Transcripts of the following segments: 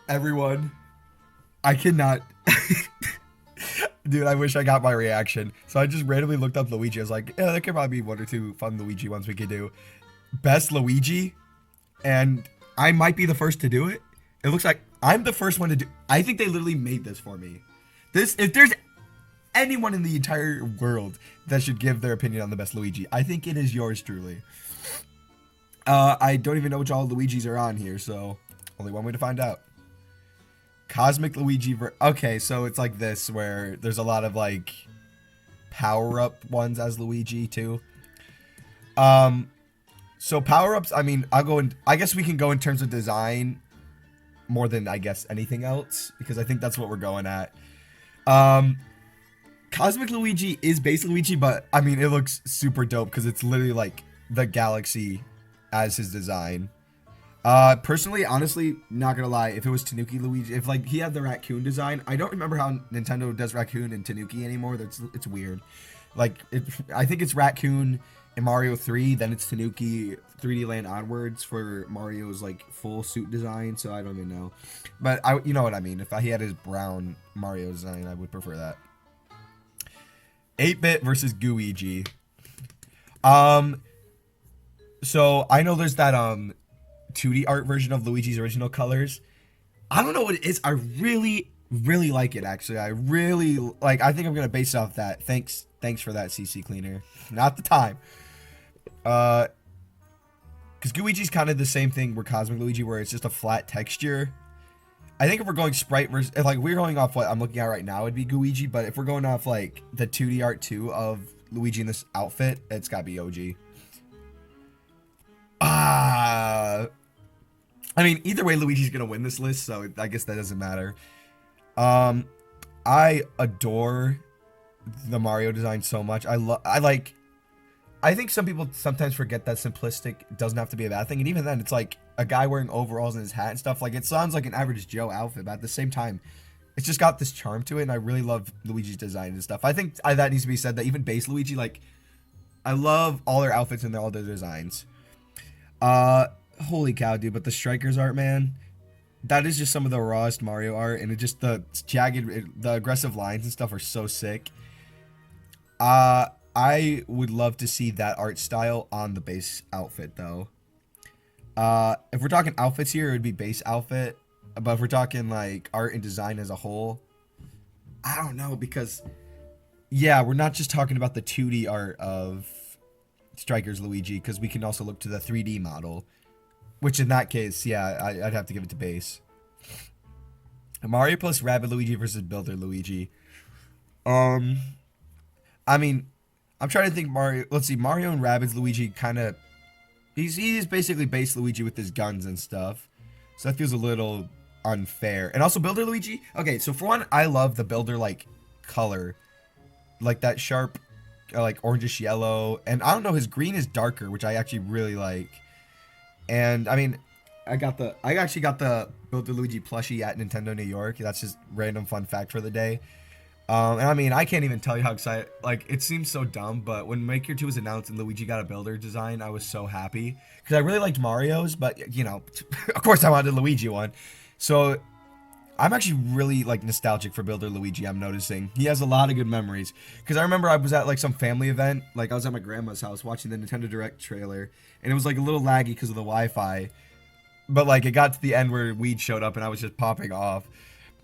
Everyone, I cannot. Dude, I wish I got my reaction. So I just randomly looked up Luigi. I was like, yeah, there could probably be one or two fun Luigi ones we could do. Best Luigi, and I might be the first to do it. It looks like I'm the first one to do. I think they literally made this for me. This, if there's anyone in the entire world that should give their opinion on the best Luigi, I think it is yours truly. I don't even know which all Luigis are on here, so only one way to find out. Cosmic Luigi. Okay, so it's like this where there's a lot of like power up ones as Luigi too. Um, so power ups. I mean, I'll go in. I guess we can go in terms of design more than I guess anything else because I think that's what we're going at. Um, Cosmic Luigi is base Luigi, but I mean, it looks super dope because it's literally like the galaxy as his design. Personally, honestly, not gonna lie, if it was Tanuki Luigi, if like he had the raccoon design, I don't remember how Nintendo does raccoon and Tanuki anymore. It's weird. Like I think it's raccoon in Mario 3, then it's Tanuki 3D Land onwards for Mario's like full suit design. So I don't even know, but you know what I mean. If he had his brown Mario design, I would prefer that. 8-bit versus Gooigi. Um, so I know there's that 2D art version of Luigi's original colors. I don't know what it is. I really, really like it. Actually, I really like. I think I'm gonna base it off that. Thanks for that, CC Cleaner. Not the time. Because Luigi's kind of the same thing where Cosmic Luigi, where it's just a flat texture. I think if we're going sprite versus, if like we're going off what I'm looking at right now, it'd be Luigi. But if we're going off like the 2D art too of Luigi in this outfit, it's gotta be OG. Ah. I mean, either way, Luigi's gonna win this list, so I guess that doesn't matter. Um, I adore the Mario design so much. I like. I think some people sometimes forget that simplistic doesn't have to be a bad thing, and even then, it's like a guy wearing overalls and his hat and stuff. Like it sounds like an average Joe outfit, but at the same time, it's just got this charm to it, and I really love Luigi's design and stuff. I think that needs to be said that even base Luigi, like, I love all their outfits and all their designs. Holy cow, dude! But the Strikers art, man, that is just some of the rawest Mario art, and it just the jagged, the aggressive lines and stuff are so sick. I would love to see that art style on the base outfit, though. If we're talking outfits here, it would be base outfit. But if we're talking like art and design as a whole, I don't know because, yeah, we're not just talking about the 2D art of Strikers Luigi because we can also look to the 3D model. Which in that case, yeah, I'd have to give it to base. Mario plus Rabbid Luigi versus Builder Luigi. Um, I mean, I'm trying to think Mario. Let's see, Mario and Rabbids Luigi kind of. He's basically base Luigi with his guns and stuff. So that feels a little unfair. And also Builder Luigi. Okay, so for one, I love the Builder like color, like that sharp, like orangish yellow. And I don't know, his green is darker, which I actually really like. And I mean, I actually got the Builder Luigi plushie at Nintendo New York. That's just random fun fact for the day. And I mean, I can't even tell you how excited. Like, it seems so dumb, but when Maker 2 was announced and Luigi got a Builder design, I was so happy because I really liked Mario's, but you know, of course, I wanted a Luigi one. So I'm actually really like nostalgic for Builder Luigi. I'm noticing he has a lot of good memories because I remember I was at like some family event, like I was at my grandma's house watching the Nintendo Direct trailer, and it was like a little laggy because of the Wi-Fi, but like it got to the end where Weed showed up and I was just popping off.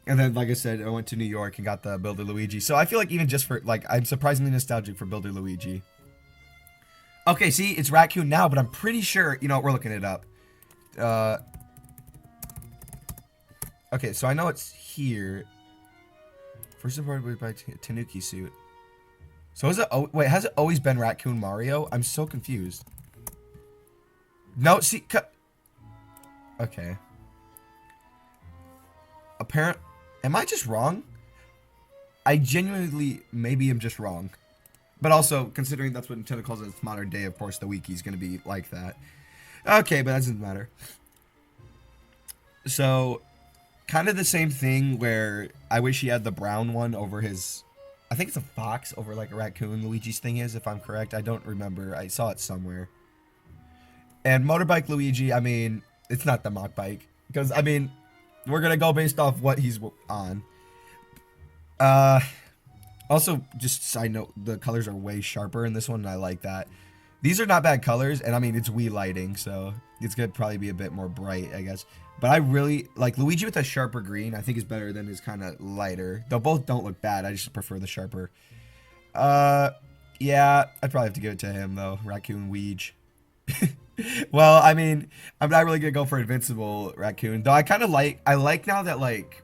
And then, like I said, I went to New York and got the Builder Luigi. So I feel like even just for like, I'm surprisingly nostalgic for Builder Luigi. Okay, see, it's Raccoon now, but I'm pretty sure, you know, we're looking it up. Okay, so I know it's here. First supported by Tanuki suit. So is it? Oh, wait, has it always been Raccoon Mario? I'm so confused. No, see, okay. Apparent. Am I just wrong? I genuinely maybe am just wrong. But also, considering that's what Nintendo calls it, its modern day, of course, the wiki's going to be like that. Okay, but that doesn't matter. So, kind of the same thing where I wish he had the brown one over his... I think it's a fox over like a raccoon Luigi's thing is, if I'm correct. I don't remember. I saw it somewhere. And Motorbike Luigi, I mean, it's not the mock bike. Because, I mean, We're gonna go based off what he's on. Uh, Also, just side note, the colors are way sharper in this one, and I like that. These are not bad colors, and I mean, it's Wii lighting, so it's gonna probably be a bit more bright, I guess. But I really like Luigi with a sharper green. I think is better than his kind of lighter. Though both don't look bad. I just prefer the sharper. Yeah, I'd probably have to give it to him though. Raccoon Weege. Well, I mean, I'm not really gonna go for Invincible Raccoon, though. I like now that like.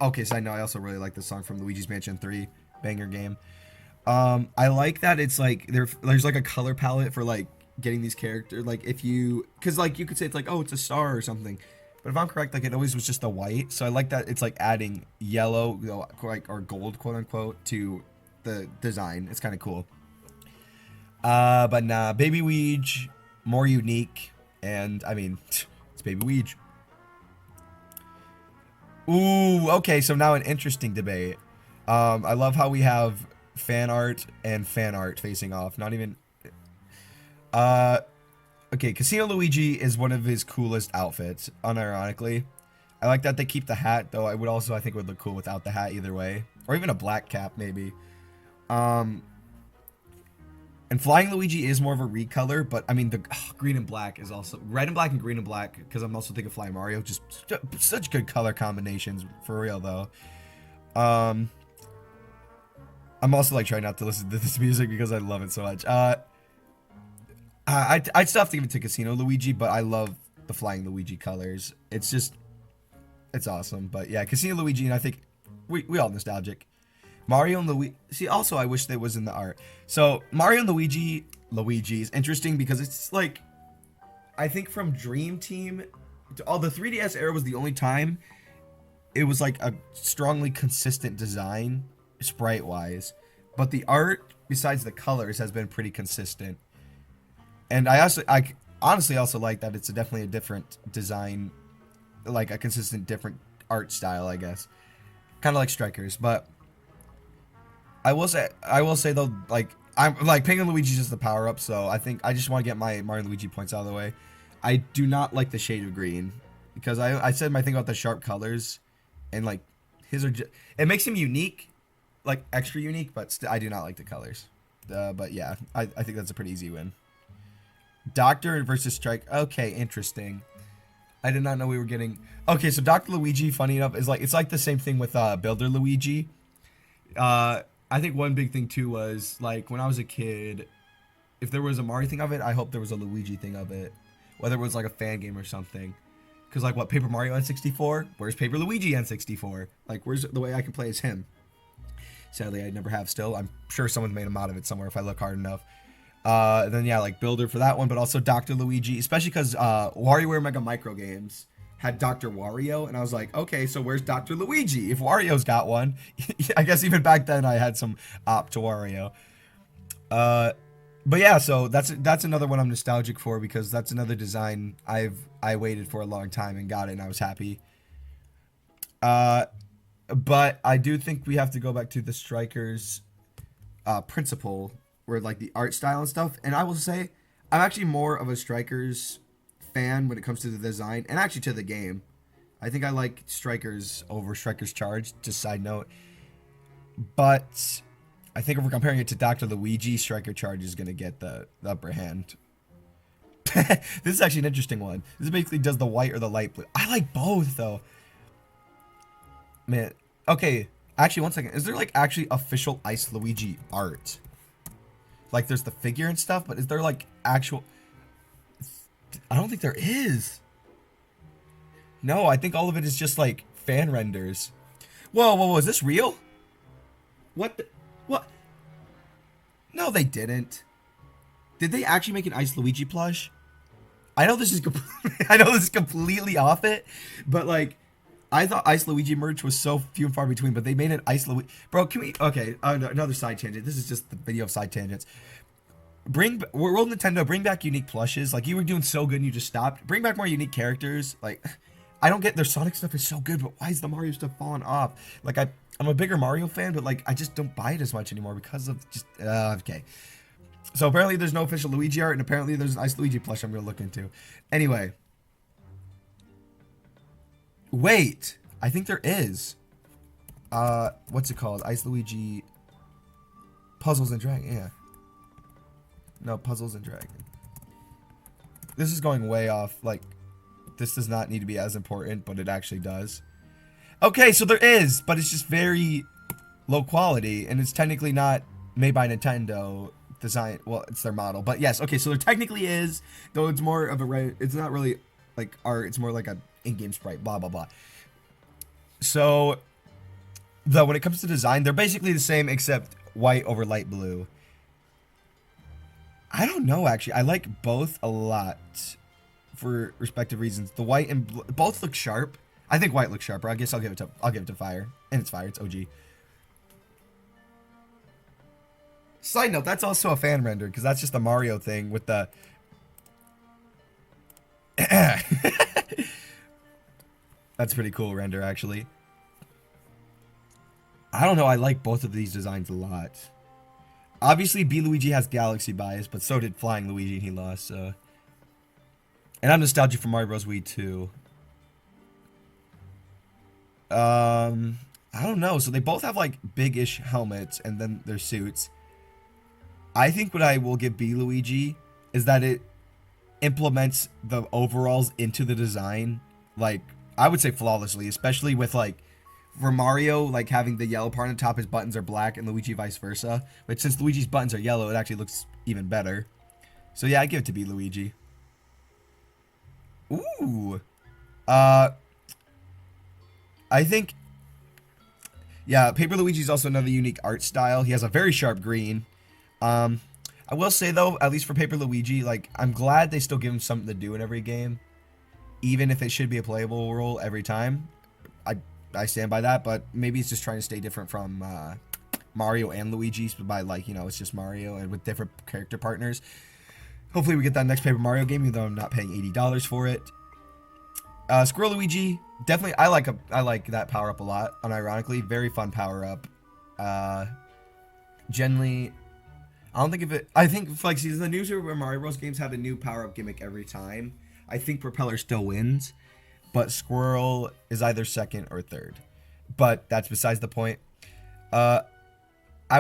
Okay, so I know I also really like the song from Luigi's Mansion 3, banger game. I like that it's like there's like a color palette for like getting these characters. Like if you, because like you could say it's like, oh, it's a star or something, but if I'm correct, like it always was just the white. So I like that it's like adding yellow, you know, like or gold, quote unquote, to the design. It's kind of cool. But nah, Baby Weege, more unique, and I mean, it's Baby Weege. Ooh, okay, so now an interesting debate. I love how we have fan art and fan art facing off. Not even. Uh, okay, Casino Luigi is one of his coolest outfits, unironically. I like that they keep the hat, though. I would also, I think, would look cool without the hat either way, or even a black cap maybe. Um, and Flying Luigi is more of a recolor, but I mean the green and black is also red and black and green and black because I'm also thinking Flying Mario. Just such good color combinations for real though. I'm also like trying not to listen to this music because I love it so much. I'd still have to give it to Casino Luigi, but I love the Flying Luigi colors. It's just, it's awesome. But yeah, Casino Luigi, and I think we all nostalgic. Mario and Luigi. See, also I wish that was in the art. So Mario and Luigi is interesting because it's like, I think from Dream Team, to all the 3DS era was the only time it was like a strongly consistent design, sprite wise, but the art besides the colors has been pretty consistent. And I honestly also like that it's definitely a different design, like a consistent different art style, I guess, kind of like Strikers. But I will say though, like I'm like Ping and Luigi's just the power up, so I think I just want to get my Mario and Luigi points out of the way. I do not like the shade of green because I said my thing about the sharp colors, and like his are it makes him unique, like extra unique, but I do not like the colors. But yeah, I think that's a pretty easy win. Doctor versus Strike. Okay, interesting. I did not know we were getting. Okay, so Dr. Luigi, funny enough, is like it's like the same thing with Builder Luigi. I think one big thing too was like when I was a kid, if there was a Mario thing of it, I hope there was a Luigi thing of it, whether it was like a fan game or something. Cause like what, Paper Mario N64? Where's Paper Luigi N64? Like where's the way I can play as him? Sadly, I never have still. I'm sure someone's made a mod of it somewhere if I look hard enough. Then yeah, like Builder for that one, but also Dr. Luigi, especially because WarioWare Mega Micro Games had Dr. Wario, and I was like, okay, so where's Dr. Luigi? If Wario's got one, I guess even back then I had some op to Wario. But yeah, so that's another one I'm nostalgic for because that's another design I waited for a long time and got it, and I was happy. But I do think we have to go back to the Strikers principle, where like the art style and stuff. And I will say, I'm actually more of a Strikers fan when it comes to the design and actually to the game. I think I like Strikers over Strikers Charge, just side note. But I think if we're comparing it to Dr. Luigi, Striker Charge is going to get the upper hand. This is actually an interesting one. This basically does the white or the light blue. I like both, though. Man, okay. Actually, one second. Is there, like, actually official Ice Luigi art? Like, there's the figure and stuff, but is there, like, actual... I don't think there is. No, I think all of it is just, like, fan renders. Whoa, is this real? What? What? No, they didn't. Did they actually make an Ice Luigi plush? I know this is completely off it, but like, I thought Ice Luigi merch was so few and far between. But they made an Ice Luigi. Bro, can we? Okay, another side tangent. This is just the video of side tangents. World Nintendo, bring back unique plushes. Like you were doing so good, and you just stopped. Bring back more unique characters. Like, I don't get their Sonic stuff is so good, but why is the Mario stuff falling off? Like I'm a bigger Mario fan, but like I just don't buy it as much anymore because of just okay. So apparently there's no official Luigi art, and apparently there's an Ice Luigi plush I'm gonna look into. Anyway, Wait, I think there is. What's it called? Ice Luigi Puzzles and Dragon. Yeah. No, Puzzles and Dragon. This is going way off. Like, this does not need to be as important, but it actually does. Okay, so there is, but it's just very low quality, and it's technically not made by Nintendo. Design, well, it's their model, but yes. Okay, so there technically is, though it's more of a, it's not really like art. It's more like a in-game sprite. Blah blah blah. So, though, when it comes to design, they're basically the same except white over light blue. I don't know, actually. I like both a lot for respective reasons. The white and blue, both look sharp. I think white looks sharper. I guess I'll give it to Fire, and it's Fire. It's OG. Side note, that's also a fan render because that's just the Mario thing with the. That's pretty cool render, actually. I don't know. I like both of these designs a lot. Obviously, B. Luigi has Galaxy bias, but so did Flying Luigi, and he lost. So. And I'm nostalgic for Mario Bros. Wii too. I don't know. So they both have like big-ish helmets and then their suits. I think what I will give B. Luigi is that it implements the overalls into the design, like I would say flawlessly, especially with like for Mario, like having the yellow part on the top, his buttons are black, and Luigi vice versa. But since Luigi's buttons are yellow, it actually looks even better. So yeah, I give it to B. Luigi. Ooh. I think, yeah, Paper Luigi is also another unique art style. He has a very sharp green. I will say, though, at least for Paper Luigi, like, I'm glad they still give him something to do in every game. Even if it should be a playable role every time. I stand by that, but maybe it's just trying to stay different from Mario and Luigi by, like, you know, it's just Mario and with different character partners. Hopefully we get that next Paper Mario game, even though I'm not paying $80 for it. Squirrel Luigi, definitely, I like that power up a lot. Unironically, very fun power up. Generally, I don't think of it. I think like see the new Super Mario Bros. Games have a new power up gimmick every time. I think Propeller still wins, but Squirrel is either second or third. But that's besides the point. I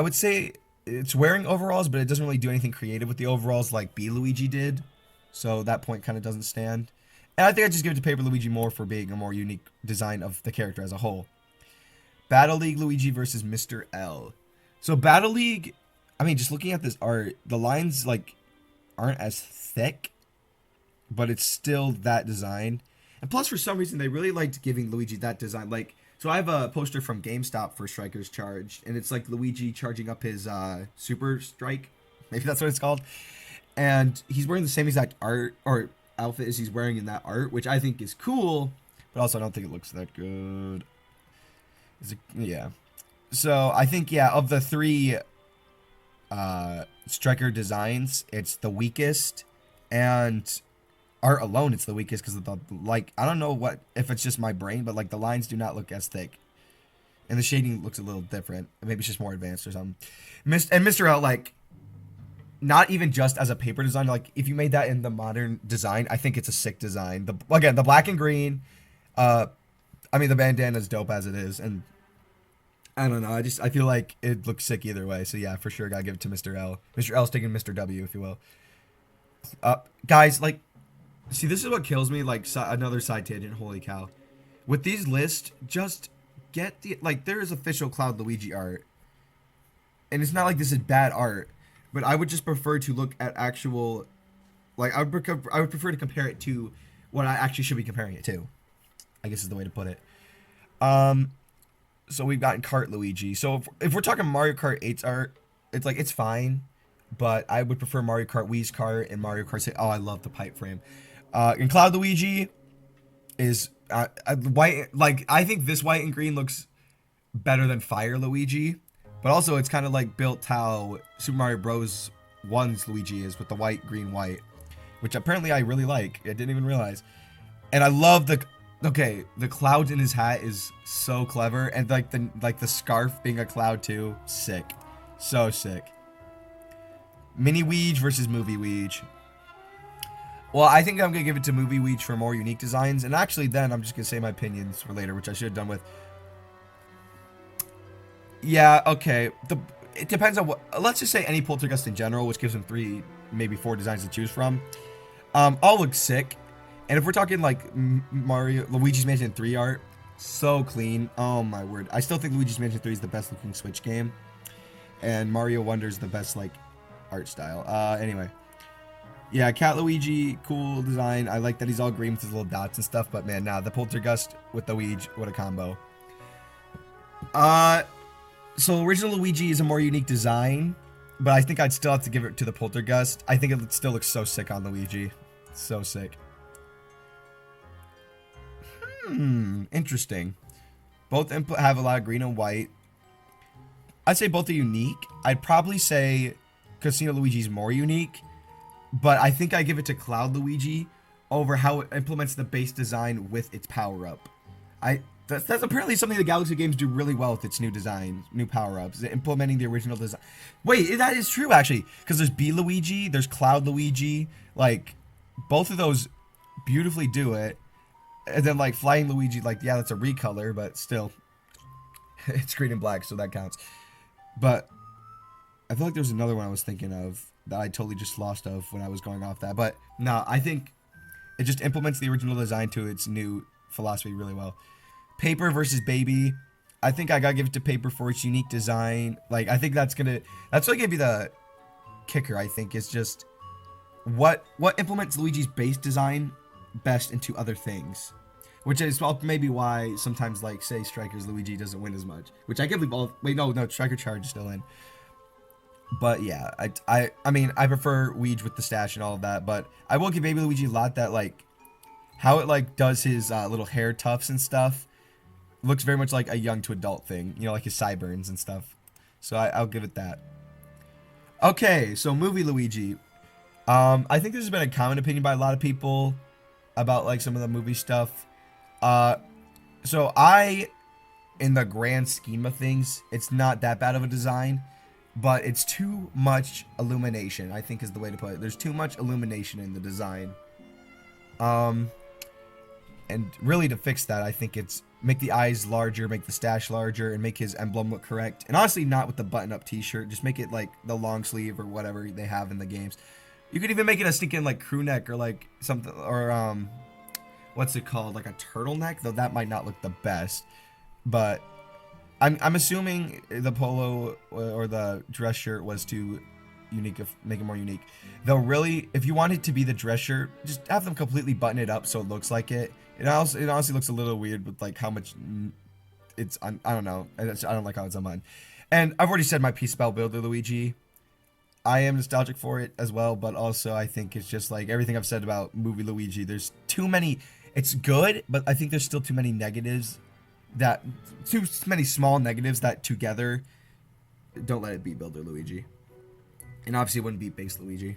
would say it's wearing overalls, but it doesn't really do anything creative with the overalls like B. Luigi did. So that point kind of doesn't stand. And I think I just give it to Paper Luigi more for being a more unique design of the character as a whole. Battle League Luigi versus Mr. L. So Battle League, I mean, just looking at this art, the lines like aren't as thick, but it's still that design. And plus, for some reason, they really liked giving Luigi that design. Like, so I have a poster from GameStop for Strikers Charged, and it's like Luigi charging up his Super Strike. Maybe that's what it's called. And he's wearing the same exact art or outfit as he's wearing in that art, which I think is cool, but also I don't think it looks that good. Yeah. So I think, yeah, of the three Striker designs, it's the weakest, and art alone it's the weakest because of the, like, I don't know what if it's just my brain, but like the lines do not look as thick, and the shading looks a little different. Maybe it's just more advanced or something. And Mr. L, like, not even just as a paper design, like if you made that in the modern design, I think it's a sick design. Again, the black and green, I mean the bandana is dope as it is, and I don't know, I feel like it looks sick either way. So yeah, for sure, gotta give it to Mr. L. Mr. L's taking Mr. W, if you will. Guys, like, see, this is what kills me. Like, another side tangent. Holy cow! With these lists, just get the there is official Cloud Luigi art, and it's not like this is bad art. But I would just prefer to look at actual, like, I would prefer to compare it to what I actually should be comparing it to, I guess is the way to put it. So we've gotten Kart Luigi. So if we're talking Mario Kart 8's art, it's like, it's fine, but I would prefer Mario Kart Wii's Kart and Mario Kart 6. Oh, I love the pipe frame. And Cloud Luigi is white. Like, I think this white and green looks better than Fire Luigi. But also, it's kind of like built how Super Mario Bros. 1's Luigi is with the white, green, white. Which apparently I really like. I didn't even realize. And I love the cloud in his hat is so clever. And the scarf being a cloud too. Sick. So sick. Mini Weege versus Movie Weege. Well, I think I'm gonna give it to Movie Weech for more unique designs, and actually, then I'm just gonna say my opinions for later, which I should have done with. Yeah, okay. It depends on what. Let's just say any Poltergeist in general, which gives them 3, maybe 4 designs to choose from. All look sick, and if we're talking like Luigi's Mansion 3 art, so clean. Oh my word! I still think Luigi's Mansion 3 is the best looking Switch game, and Mario Wonder is the best like art style. Anyway. Yeah, Cat Luigi, cool design. I like that he's all green with his little dots and stuff, but man, the Poltergeist with the Luigi, what a combo. So original Luigi is a more unique design, but I think I'd still have to give it to the Poltergeist. I think it still looks so sick on Luigi. So sick. Interesting. Both have a lot of green and white. I'd say both are unique. I'd probably say Casino Luigi's more unique, but I think I give it to Cloud Luigi over how it implements the base design with its power-up. That's apparently something the Galaxy games do really well with its new design, new power-ups, implementing the original design. Wait, that is true, actually, because there's B Luigi, there's Cloud Luigi, like, both of those beautifully do it, and then, like, Flying Luigi, like, yeah, that's a recolor, but still, it's green and black, so that counts. But I feel like there's another one I was thinking of that I totally just lost of when I was going off that, but no, I think it just implements the original design to its new philosophy really well. Paper versus Baby. I think I gotta give it to Paper for its unique design. Like, I think that's what gonna be the kicker, I think, is just what implements Luigi's base design best into other things. Which is maybe why sometimes, like, say, Striker's Luigi doesn't win as much. Which I give all. Wait, no, Striker Charge is still in. But yeah, I mean, I prefer Weege with the stash and all of that. But I will give Baby Luigi a lot that, like, how it, like, does his little hair tufts and stuff looks very much like a young to adult thing, you know, like his sideburns and stuff. So I'll give it that. Okay, so Movie Luigi. I think this has been a common opinion by a lot of people about, like, some of the movie stuff. So in the grand scheme of things, it's not that bad of a design, but it's too much illumination, I think is the way to put it. There's too much illumination in the design. And really to fix that, I think it's make the eyes larger, make the stash larger, and make his emblem look correct. And honestly, not with the button-up t-shirt. Just make it like the long sleeve or whatever they have in the games. You could even make it a stinking like crew neck or like something, or what's it called? Like a turtleneck, though that might not look the best. But I'm assuming the polo or the dress shirt was too unique, make it more unique. Though really, if you want it to be the dress shirt, just have them completely button it up so it looks like it. It honestly looks a little weird with like how much it's I don't know. I don't like how it's on mine. And I've already said my piece about Builder Luigi. I am nostalgic for it as well, but also I think it's just like everything I've said about Movie Luigi. There's too many. It's good, but I think there's still too many negatives. Too many small negatives that together don't let it beat Builder Luigi. And obviously it wouldn't beat Base Luigi.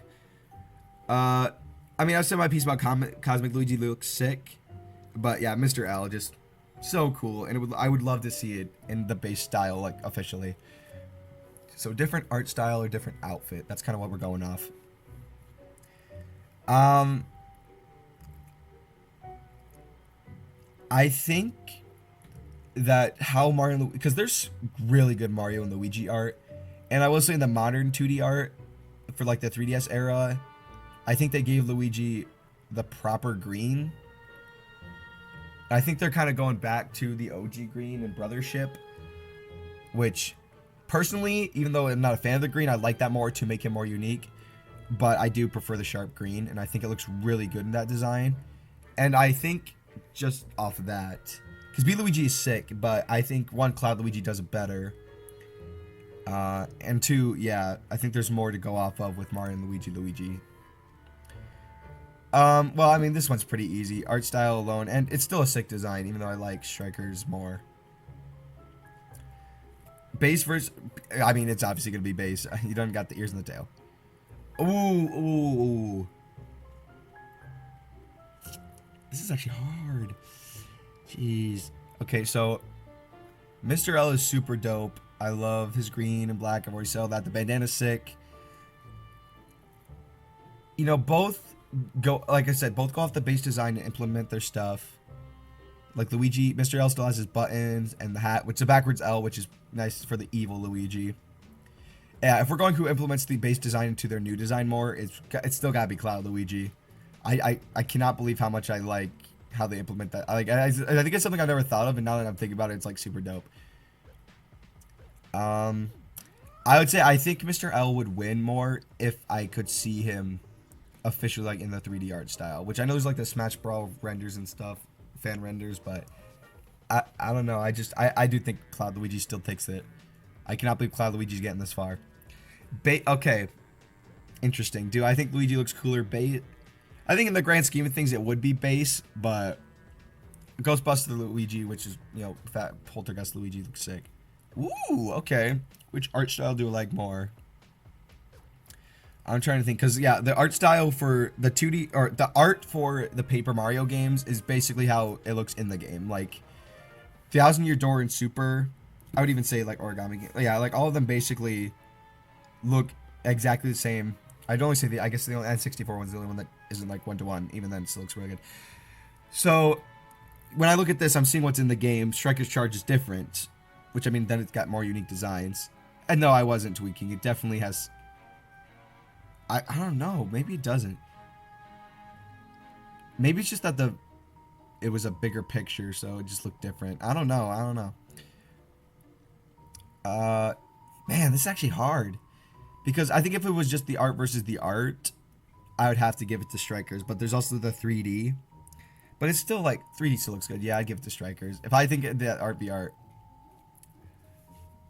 I mean, I've said my piece about Cosmic Luigi looks sick. But yeah, Mr. L, just so cool. And I would love to see it in the base style, like, officially. So different art style or different outfit. That's kind of what we're going off. I think that how Mario... Because there's really good Mario and Luigi art. And I will say the modern 2D art for, like, the 3DS era, I think they gave Luigi the proper green. I think they're kind of going back to the OG green and Brothership, which, personally, even though I'm not a fan of the green, I like that more to make it more unique. But I do prefer the sharp green, and I think it looks really good in that design. And I think just off of that, because B Luigi is sick, but I think one, Cloud Luigi does it better. And two, yeah, I think there's more to go off of with Mario and Luigi. Well, I mean, this one's pretty easy. Art style alone, and it's still a sick design, even though I like Strikers more. Base versus... I mean, it's obviously going to be base. You don't got the ears and the tail. Ooh. This is actually hard. Jeez. Okay, so Mr. L is super dope. I love his green and black. I've already said that. The bandana's sick. You know, both go, like I said, both go off the base design and implement their stuff. Like Luigi, Mr. L still has his buttons and the hat, which is a backwards L, which is nice for the evil Luigi. Yeah, if we're going who implements the base design into their new design more, it's still gotta be Cloud Luigi. I cannot believe how much I like how they implement that. I think it's something I've never thought of, and now that I'm thinking about it, it's like super dope. I would say I think Mr. L would win more if I could see him officially like in the 3D art style, which I know is like the Smash Brawl renders and stuff, fan renders, but I don't know. I do think Cloud Luigi still takes it. I cannot believe Cloud Luigi's getting this far. Okay, interesting. Do I think Luigi looks cooler base? I think in the grand scheme of things it would be base, but Ghostbuster Luigi, which is, you know, Fat Poltergust Luigi, looks sick. Ooh, okay. Which art style do I like more? I'm trying to think, because yeah, the art style for the 2D, or the art for the Paper Mario games is basically how it looks in the game. Like Thousand Year Door and Super, I would even say like Origami. Yeah, like all of them basically look exactly the same. I'd only say I guess the only N64 one's the only one that isn't like 1-to-1. Even then, it still looks really good. So when I look at this, I'm seeing what's in the game. Striker's Charge is different, which I mean, then it's got more unique designs. And no, I wasn't tweaking. It definitely has. I don't know. Maybe it doesn't. Maybe it's just that it was a bigger picture, so it just looked different. I don't know. I don't know. Man, this is actually hard. Because I think if it was just the art versus the art, I would have to give it to Strikers. But there's also the 3D. But it's still like, 3D still looks good. Yeah, I'd give it to Strikers. If I think that art be art.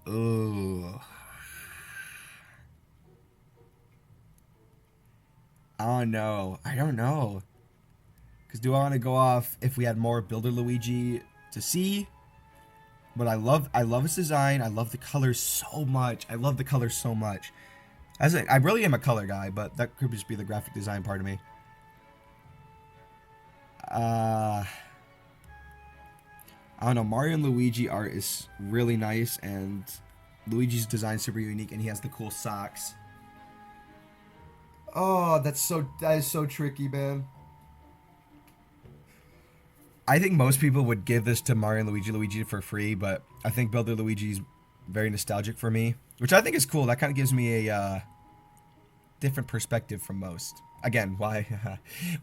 Ooh. Oh no. I don't know. Because do I want to go off if we had more Builder Luigi to see? But I love his design. I love the colors so much. I love the colors so much. I really am a color guy, but that could just be the graphic design part of me. I don't know. Mario and Luigi art is really nice, and Luigi's design is super unique, and he has the cool socks. Oh, that is so tricky, man. I think most people would give this to Mario and Luigi for free, but I think Builder Luigi is very nostalgic for me, which I think is cool. That kind of gives me a different perspective from most. Again, why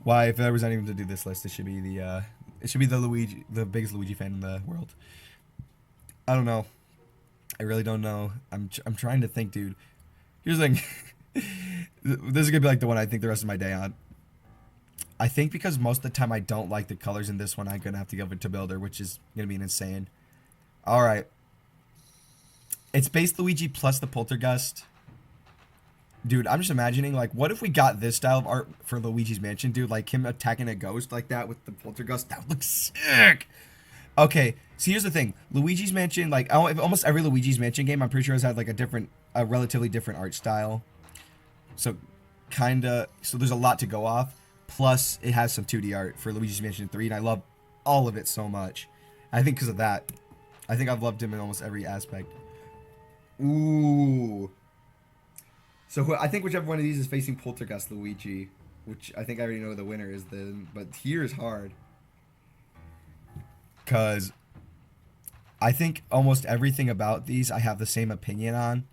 if I was anyone to do this list, it should be the biggest Luigi fan in the world. I don't know. I really don't know. I'm trying to think, dude. Here's the thing. This is gonna be like the one I think the rest of my day on. I think because most of the time I don't like the colors in this one, I'm gonna have to give it to Builder, which is gonna be insane. All right. It's base Luigi plus the Poltergust. Dude, I'm just imagining, like, what if we got this style of art for Luigi's Mansion, dude? Like, him attacking a ghost like that with the Poltergust. That would look sick! Okay, so here's the thing. Luigi's Mansion, like, almost every Luigi's Mansion game, I'm pretty sure has had, like, a relatively different art style. So, so there's a lot to go off. Plus, it has some 2D art for Luigi's Mansion 3, and I love all of it so much. I think because of that. I think I've loved him in almost every aspect. Ooh. So I think whichever one of these is facing Poltergust Luigi, which I think I already know the winner is then, but here is hard. Because I think almost everything about these I have the same opinion on,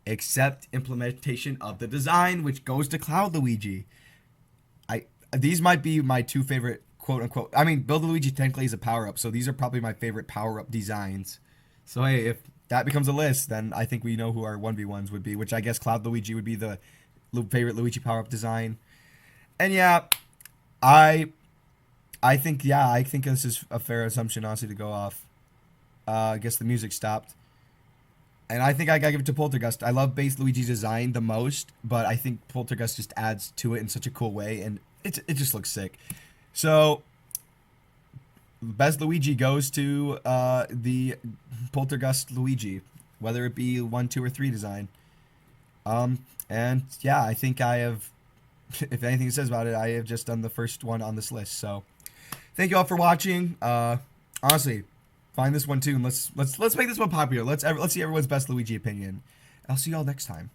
except implementation of the design, which goes to Cloud Luigi. These might be my two favorite, quote unquote. I mean, Build Luigi technically is a power up, so these are probably my favorite power up designs. So hey, if that becomes a list, then I think we know who our 1v1s would be, which I guess Cloud Luigi would be the favorite Luigi power up design. And yeah, I think this is a fair assumption, honestly, to go off. I guess the music stopped. And I think I gotta give it to Poltergust. I love base Luigi's design the most, but I think Poltergust just adds to it in such a cool way, and it just looks sick. So, best Luigi goes to the Poltergust Luigi, whether it be 1, 2, or 3 design. And yeah, I think I have, if anything it says about it, I have just done the first one on this list. So, thank you all for watching. Honestly, find this one too, and let's make this one popular. Let's see everyone's best Luigi opinion. I'll see y'all next time.